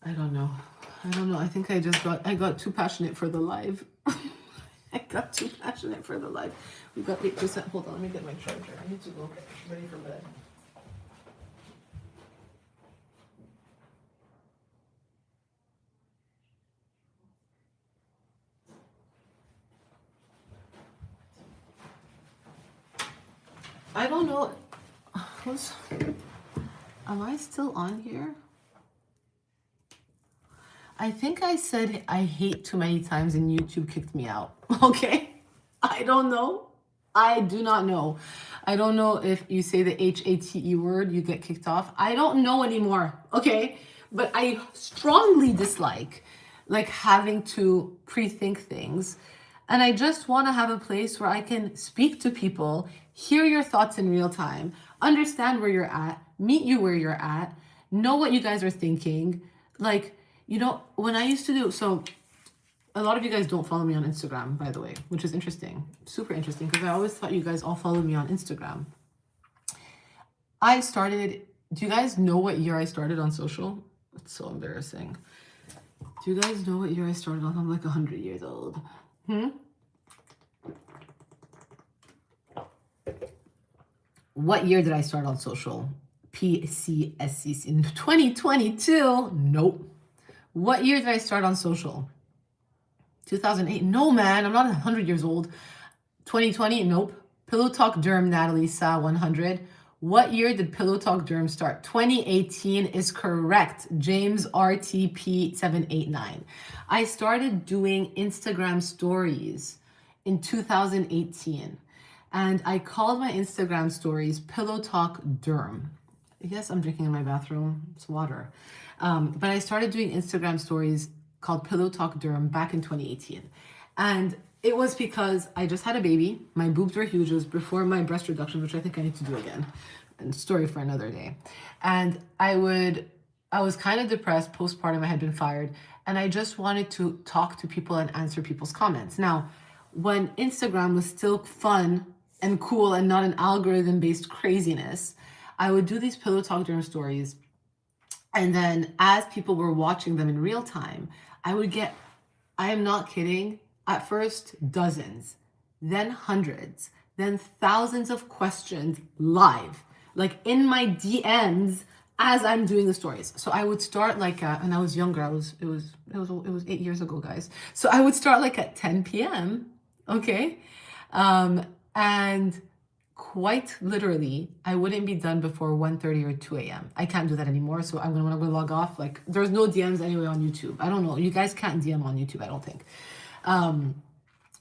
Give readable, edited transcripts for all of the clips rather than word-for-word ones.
I don't know. I don't know. I think I got too passionate for the live. I got too passionate for the live. We got 8%. Hold on, let me get my charger. I need to go get ready for bed. I don't know. Am I still on here? I think I said I hate too many times and YouTube kicked me out. Okay? I don't know. I do not know. I don't know if you say the HATE word, you get kicked off. I don't know anymore. Okay? But I strongly dislike like having to pre-think things. And I just want to have a place where I can speak to people, hear your thoughts in real time, understand where you're at, meet you where you're at, know what you guys are thinking. Like, you know, when I used to do, so a lot of you guys don't follow me on Instagram, by the way, which is interesting, super interesting, because I always thought you guys all follow me on Instagram. I started, do you guys know what year I started on social? It's so embarrassing. Do you guys know what year I started on? I'm like 100 years old. What year did I start on social? PCSC in 2022? Nope. What year did I start on social? 2008? No, man, I'm not 100 years old. 2020? Nope. Pillow Talk Derm, Natalie Sa 100. What year did Pillow Talk Derm start? 2018 is correct. James RTP 789. I started doing Instagram stories in 2018. And I called my Instagram stories Pillow Talk Derm. Yes, I'm drinking in my bathroom. It's water. But I started doing Instagram stories called Pillow Talk Derm back in 2018. And it was because I just had a baby. My boobs were huge. It was before my breast reduction, which I think I need to do again. And story for another day. And I was kind of depressed, postpartum, I had been fired. And I just wanted to talk to people and answer people's comments. Now, when Instagram was still fun and cool and not an algorithm-based craziness, I would do these Pillow Talk Derm stories. And then as people were watching them in real time, I would get, I am not kidding, at first dozens, then hundreds, then thousands of questions live, like in my DMs as I'm doing the stories. So I would start like, and I was younger, it was 8 years ago, guys. So I would start like at 10 p.m. Okay. And quite literally, I wouldn't be done before 1:30 or 2 a.m. I can't do that anymore. So when I'm gonna log off, like there's no DMs anyway on YouTube. I don't know. You guys can't DM on YouTube, I don't think.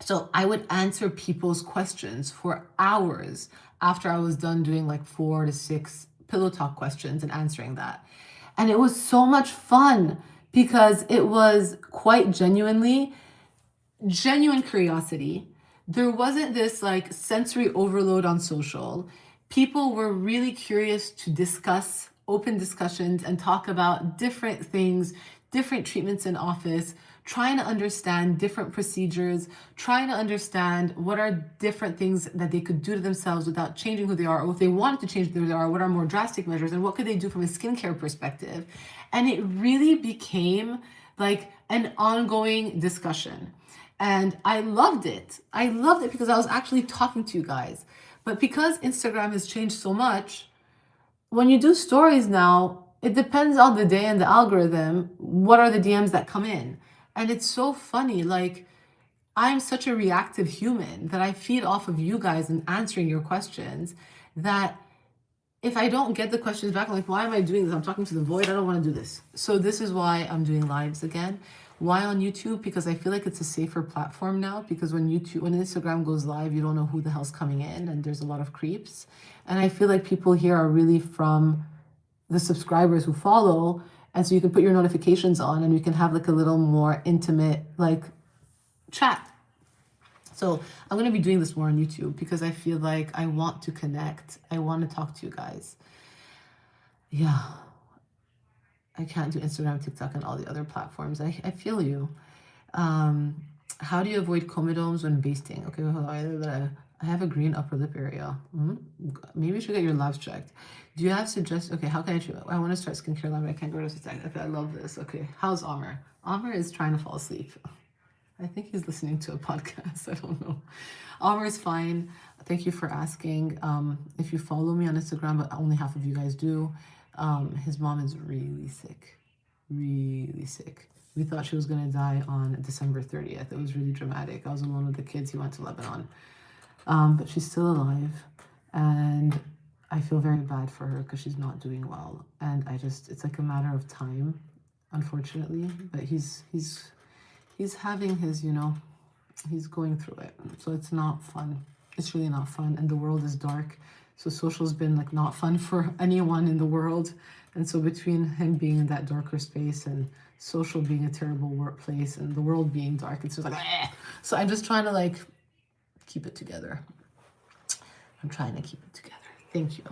So I would answer people's questions for hours after I was done doing like 4 to 6 Pillow Talk questions and answering that. And it was so much fun because it was quite genuine curiosity. There wasn't this like sensory overload on social. People were really curious to discuss, open discussions and talk about different things, different treatments in office, trying to understand different procedures, trying to understand what are different things that they could do to themselves without changing who they are, or if they wanted to change who they are, what are more drastic measures, and what could they do from a skincare perspective. And it really became like an ongoing discussion. And I loved it. I loved it because I was actually talking to you guys. But because Instagram has changed so much, when you do stories now, it depends on the day and the algorithm. What are the DMs that come in? And it's so funny. Like, I'm such a reactive human that I feed off of you guys and answering your questions that if I don't get the questions back, I'm like, why am I doing this? I'm talking to the void. I don't want to do this. So this is why I'm doing lives again. Why on YouTube? Because I feel like it's a safer platform now, because when Instagram goes live, you don't know who the hell's coming in and there's a lot of creeps. And I feel like people here are really from the subscribers who follow. And so you can put your notifications on and you can have like a little more intimate like chat. So I'm going to be doing this more on YouTube because I feel like I want to connect. I want to talk to you guys. Yeah. I can't do Instagram, TikTok, and all the other platforms. I feel you. How do you avoid comedones when basting? Okay, I have a green upper lip area. Maybe you should get your labs checked. Do you have suggestions? Okay, how can I treat it? I want to start skincare line, but I can't go to the Okay, I love this. Okay, how's Amr? Amr is trying to fall asleep. I think he's listening to a podcast. I don't know. Amr is fine. Thank you for asking. If you follow me on Instagram, but only half of you guys do, his mom is really sick. Really sick. We thought she was going to die on December 30th. It was really dramatic. I was alone with the kids. He went to Lebanon. But she's still alive. And I feel very bad for her because she's not doing well. And it's like a matter of time, unfortunately. But he's having his, he's going through it. So it's not fun. It's really not fun. And the world is dark. So social's been like not fun for anyone in the world. And so between him being in that darker space and social being a terrible workplace and the world being dark, it's just like, eh. So I'm just trying to like keep it together. I'm trying to keep it together. Thank you.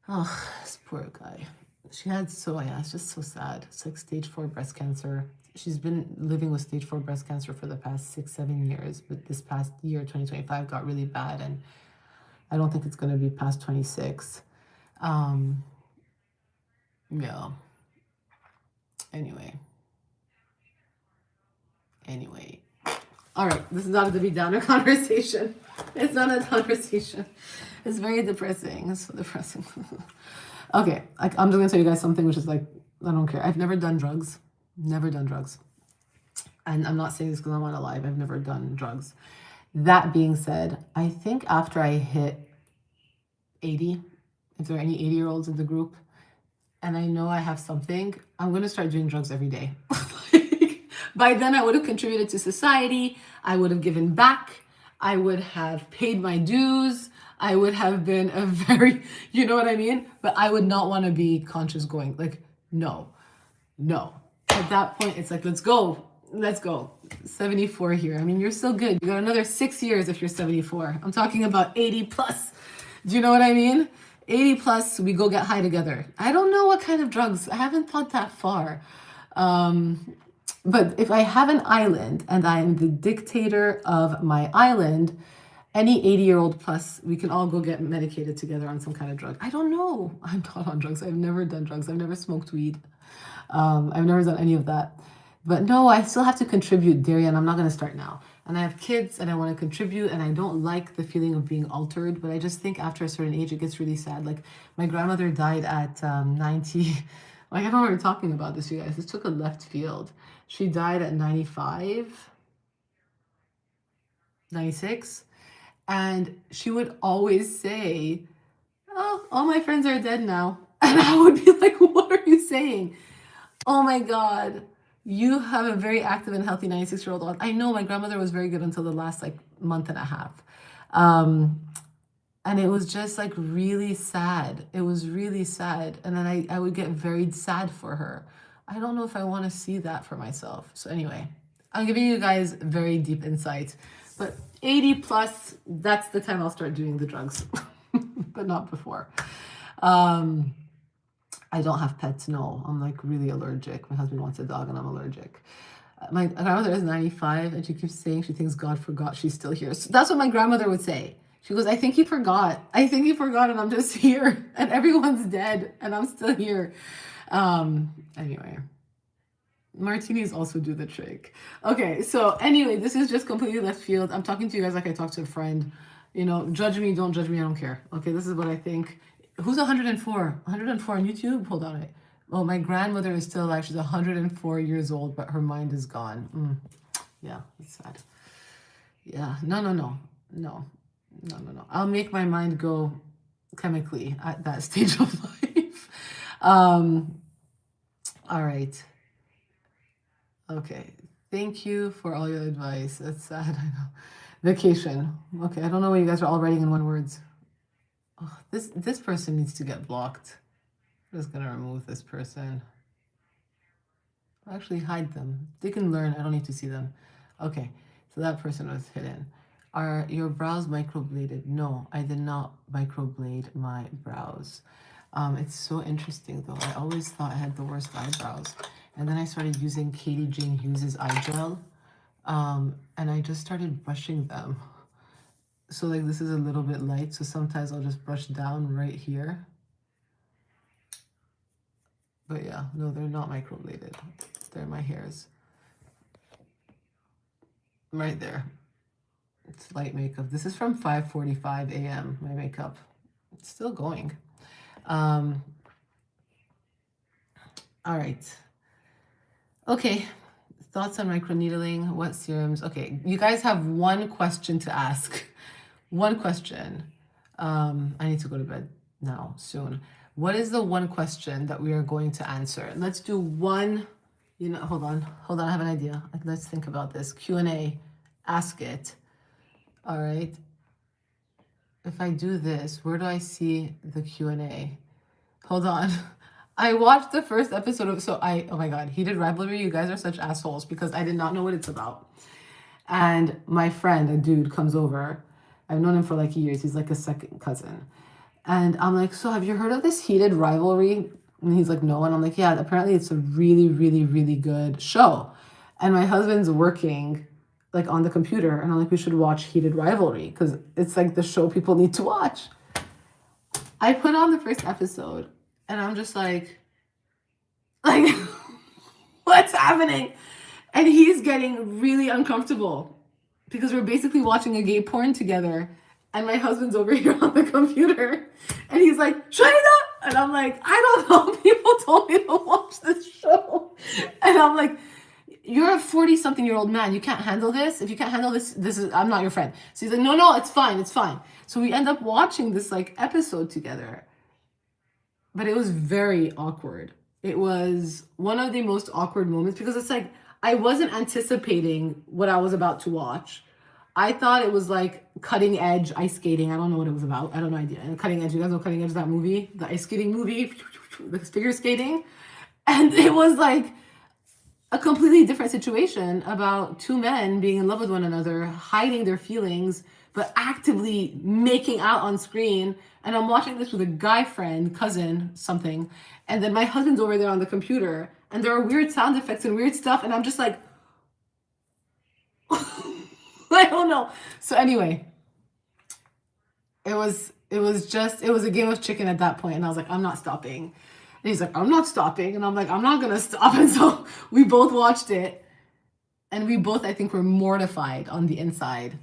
Oh, this poor guy. It's just so sad. It's like stage 4 breast cancer. She's been living with stage 4 breast cancer for the past 6-7 years, but this past year, 2025, got really bad, and I don't think it's going to be past 26. Yeah. Anyway. All right, this is not a Debbie Downer conversation. It's not a conversation. It's very depressing. It's so depressing. Okay, I'm just gonna tell you guys something which is like, I don't care. I've never done drugs. Never done drugs. And I'm not saying this because I'm not alive. I've never done drugs. That being said, I think after I hit 80, if there are any 80-year-olds in the group, and I know I have something, I'm going to start doing drugs every day. By then, I would have contributed to society. I would have given back. I would have paid my dues. I would have been a very, you know what I mean? But I would not want to be conscious going, like, no. At that point, it's like, let's go. 74 here. I mean, you're still good. You got another 6 years if you're 74. I'm talking about 80 plus. Do you know what I mean? 80 plus, we go get high together. I don't know what kind of drugs. I haven't thought that far. But if I have an island and I am the dictator of my island, any 80-year-old plus, we can all go get medicated together on some kind of drug. I don't know. I'm not on drugs. I've never done drugs. I've never smoked weed. I've never done any of that. But no, I still have to contribute, Darian. I'm not going to start now. And I have kids and I want to contribute and I don't like the feeling of being altered. But I just think after a certain age, it gets really sad. Like my grandmother died at 90. Like, I don't know what we're talking about this, you guys. This took a left field. She died at 95, 96. And she would always say, oh, all my friends are dead now. And I would be like, what are you saying? Oh my God. You have a very active and healthy 96-year-old. I know my grandmother was very good until the last like month and a half. And it was just like really sad. It was really sad. And then I would get very sad for her. I don't know if I want to see that for myself. So anyway, I'm giving you guys very deep insight. But 80 plus, that's the time I'll start doing the drugs. But not before. I don't have pets, no. I'm like really allergic. My husband wants a dog and I'm allergic. My grandmother is 95 and she keeps saying she thinks God forgot she's still here. So that's what my grandmother would say. She goes, I think he forgot. I think he forgot and I'm just here. And everyone's dead and I'm still here. Anyway. Martinis also do the trick. Okay, so anyway, this is just completely left field. I'm talking to you guys like I talk to a friend. You know, judge me, don't judge me, I don't care. Okay, this is what I think. Who's 104? 104 on YouTube? Hold on. Well, my grandmother is still alive. She's 104 years old, but her mind is gone. Yeah, it's sad. Yeah, no. I'll make my mind go chemically at that stage of life. All right. Okay. Thank you for all your advice. That's sad, I know. Vacation. Okay, I don't know why you guys are all writing in one words. Oh, this person needs to get blocked. I'm just gonna remove this person. Actually, hide them. They can learn. I don't need to see them. Okay, so that person was hidden. Are your brows microbladed? No, I did not microblade my brows. It's so interesting though. I always thought I had the worst eyebrows. And then I started using Katie Jane Hughes's eye gel. And I just started brushing them. So like this is a little bit light, so sometimes I'll just brush down right here. But yeah, no, they're not microbladed. They're my hairs. Right there. It's light makeup. This is from 5:45 a.m. my makeup. It's still going. All right. Okay. Thoughts on microneedling? What serums? Okay, you guys have one question to ask. One question. I need to go to bed now soon. What is the one question that we are going to answer? Let's do one. Hold on. I have an idea. Let's think about this. Q&A. Ask it. All right. If I do this, where do I see the Q&A? Hold on. I watched the first episode of, oh my God, Heated Rivalry. You guys are such assholes because I did not know what it's about. And my friend, a dude, comes over. I've known him for like years. He's like a second cousin. And I'm like, so have you heard of this Heated Rivalry? And he's like, no. And I'm like, yeah, apparently it's a really, really, really good show. And my husband's working like on the computer. And I'm like, we should watch Heated Rivalry because it's like the show people need to watch. I put on the first episode and I'm just like, what's happening? And he's getting really uncomfortable because we're basically watching a gay porn together. And my husband's over here on the computer. And he's like, shut it up. And I'm like, I don't know. People told me to watch this show. And I'm like, you're a 40-something-year-old man. You can't handle this. If you can't handle this, I'm not your friend. So he's like, no, it's fine. It's fine. So we end up watching this like episode together. But it was very awkward. It was one of the most awkward moments because it's like, I wasn't anticipating what I was about to watch. I thought it was like Cutting Edge ice skating. I don't know what it was about. I don't know idea. And Cutting Edge, you guys know Cutting Edge, that movie, the ice skating movie, the figure skating. And it was like a completely different situation about two men being in love with one another, hiding their feelings, but actively making out on screen. And I'm watching this with a guy friend, cousin, something. And then my husband's over there on the computer and there are weird sound effects and weird stuff. And I'm just like, I don't know. So anyway, it was a game of chicken at that point. And I was like, I'm not stopping. And he's like, I'm not stopping. And I'm like, I'm not going to stop. And so we both watched it. And we both, I think, were mortified on the inside.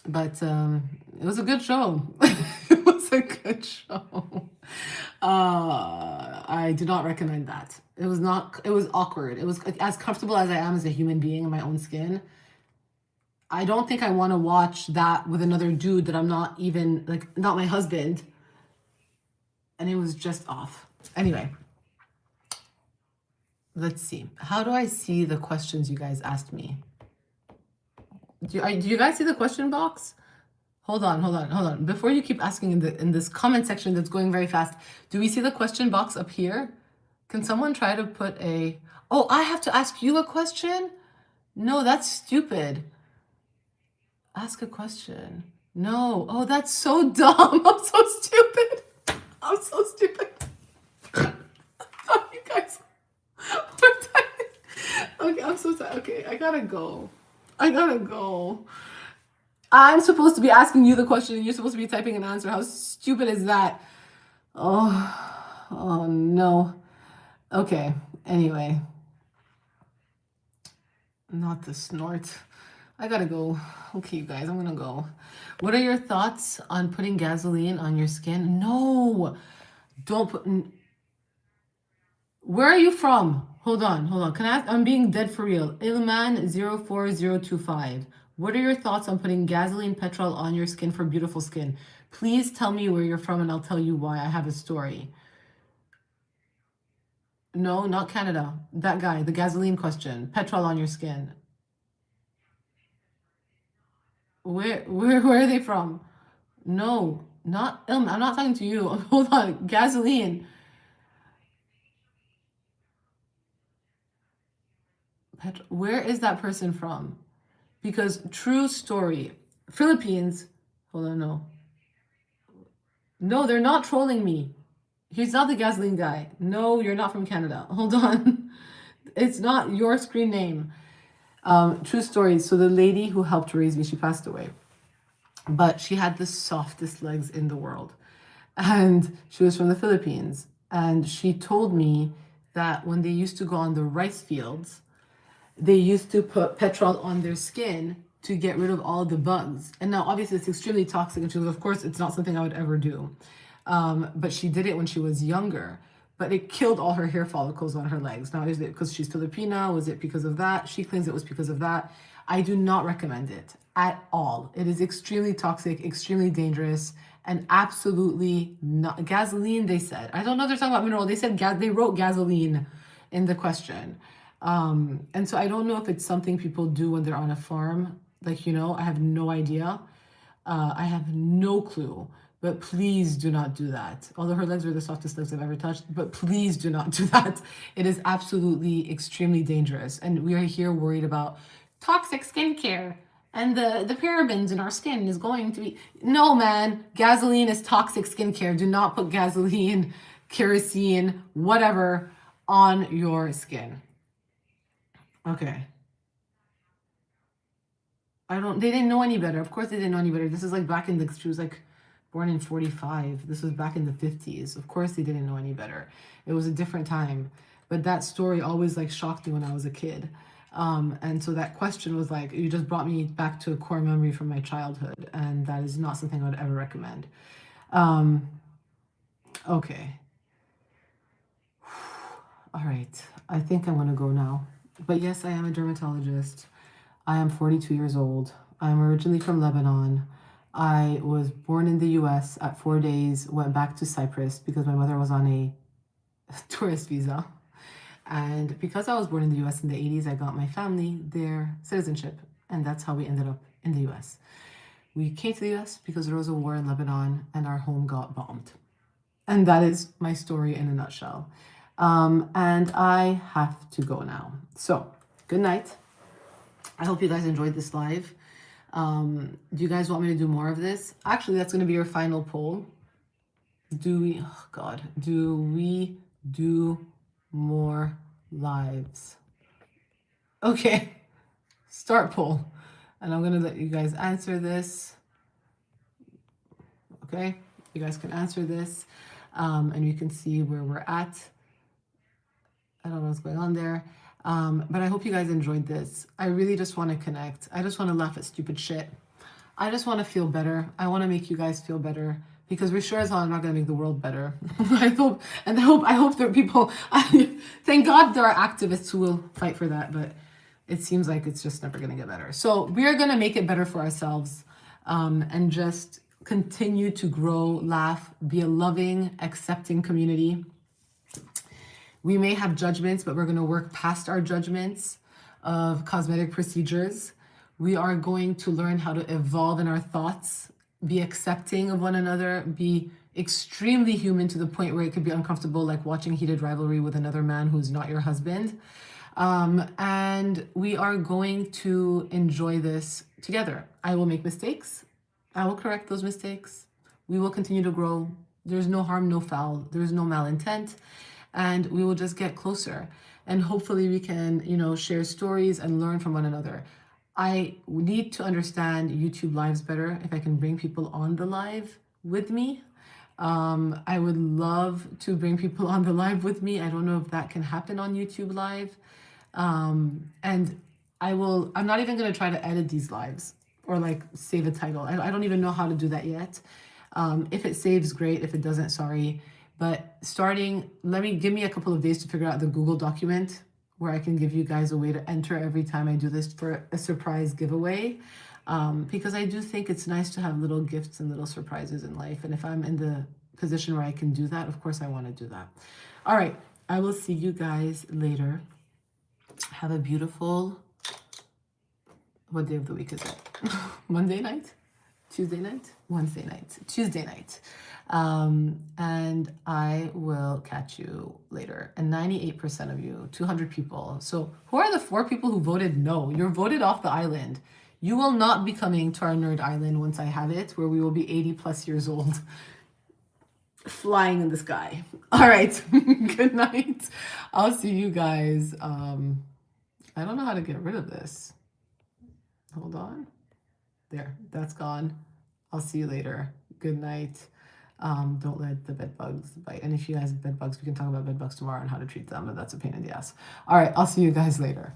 But it was a good show. It was a good show. I do not recommend that. It was awkward. It was as comfortable as I am as a human being in my own skin. I don't think I want to watch that with another dude that I'm not even, like, not my husband. And it was just off. Anyway, let's see. How do I see the questions you guys asked me? Do you guys see the question box? Hold on. Before you keep asking in this comment section that's going very fast, do we see the question box up here? Can someone try to put oh, I have to ask you a question? No, that's stupid. Ask a question. No. Oh, that's so dumb. I'm so stupid. Oh, you guys. Okay, I'm so tired. Okay, I gotta go. I'm supposed to be asking you the question and you're supposed to be typing an answer. How stupid is that? Oh no. Okay, anyway. Not the snort. I gotta go. Okay, you guys, I'm gonna go. What are your thoughts on putting gasoline on your skin? No, don't put. Where are you from? Hold on. Can I ask? I'm being dead for real. Ilman04025. What are your thoughts on putting gasoline petrol on your skin for beautiful skin? Please tell me where you're from and I'll tell you why. I have a story. No, not Canada. That guy, the gasoline question. Petrol on your skin. Where are they from? No, not Ilman. I'm not talking to you. Hold on. Gasoline. Where is that person from? Because true story, Philippines. Hold on, no, they're not trolling me. He's not the gasoline guy. No, you're not from Canada. Hold on, it's not your screen name. True story. So the lady who helped raise me, she passed away. but she had the softest legs in the world. And she was from the Philippines. And she told me that when they used to go on the rice fields, they used to put petrol on their skin to get rid of all the bugs. And now, obviously, it's extremely toxic. And she was, of course, it's not something I would ever do. But she did it when she was younger. But it killed all her hair follicles on her legs. Now, is it because she's Filipina? Was it because of that? She claims it was because of that. I do not recommend it at all. It is extremely toxic, extremely dangerous, and absolutely not. Gasoline, they said. I don't know if they're talking about mineral. They said they wrote gasoline in the question. And so I don't know if it's something people do when they're on a farm. Like, I have no idea. I have no clue. But please do not do that. Although her legs were the softest legs I've ever touched, but please do not do that. It is absolutely extremely dangerous. And we are here worried about toxic skincare and the parabens in our skin is going to be. No, man, gasoline is toxic skincare. Do not put gasoline, kerosene, whatever on your skin. Okay. They didn't know any better. Of course they didn't know any better. This is like back in she was like born in 45. This was back in the 50s. Of course they didn't know any better. It was a different time. But that story always like shocked me when I was a kid. And so that question was like, you just brought me back to a core memory from my childhood. And that is not something I would ever recommend. Okay. All right. I think I'm going to go now. But yes, I am a dermatologist. I am 42 years old. I'm originally from Lebanon. I was born in the US at 4 days, went back to Cyprus because my mother was on a tourist visa. And because I was born in the US in the 80s, I got my family their citizenship. And that's how we ended up in the US. We came to the US because there was a war in Lebanon and our home got bombed. And that is my story in a nutshell. And I have to go now. So, good night. I hope you guys enjoyed this live. Do you guys want me to do more of this? Actually, that's going to be your final poll. Do we do more lives? Okay, start poll. And I'm going to let you guys answer this. Okay, you guys can answer this. And you can see where we're at. I don't know what's going on there. But I hope you guys enjoyed this. I really just want to connect. I just want to laugh at stupid shit. I just want to feel better. I want to make you guys feel better because we're sure as hell not going to make the world better. I hope there are people. Thank God there are activists who will fight for that, but it seems like it's just never going to get better. So we are going to make it better for ourselves, and just continue to grow, laugh, be a loving, accepting community. We may have judgments, but we're going to work past our judgments of cosmetic procedures. We are going to learn how to evolve in our thoughts, be accepting of one another, be extremely human to the point where it could be uncomfortable, like watching heated rivalry with another man who's not your husband. And we are going to enjoy this together. I will make mistakes. I will correct those mistakes. We will continue to grow. There's no harm, no foul. There's no malintent. And we will just get closer. And hopefully we can, share stories and learn from one another. I need to understand YouTube lives better if I can bring people on the live with me. I would love to bring people on the live with me. I don't know if that can happen on YouTube live. And I'm not even going to try to edit these lives or like save a title. I don't even know how to do that yet. If it saves, great. If it doesn't, sorry. But give me a couple of days to figure out the Google document where I can give you guys a way to enter every time I do this for a surprise giveaway. Because I do think it's nice to have little gifts and little surprises in life. And if I'm in the position where I can do that, of course I want to do that. All right. I will see you guys later. Have a beautiful, what day of the week is it? Monday night? Tuesday night? Wednesday night? Tuesday night. And I will catch you later. And 98% of you, 200 people. So who are the 4 people who voted no? You're voted off the island. You will not be coming to our nerd island once I have it, where we will be 80 plus years old, flying in the sky. All right. Good night. I'll see you guys. I don't know how to get rid of this. Hold on. There, that's gone. I'll see you later. Good night. Don't let the bed bugs bite. And if you guys have bed bugs, we can talk about bed bugs tomorrow and how to treat them, but that's a pain in the ass. All right, I'll see you guys later.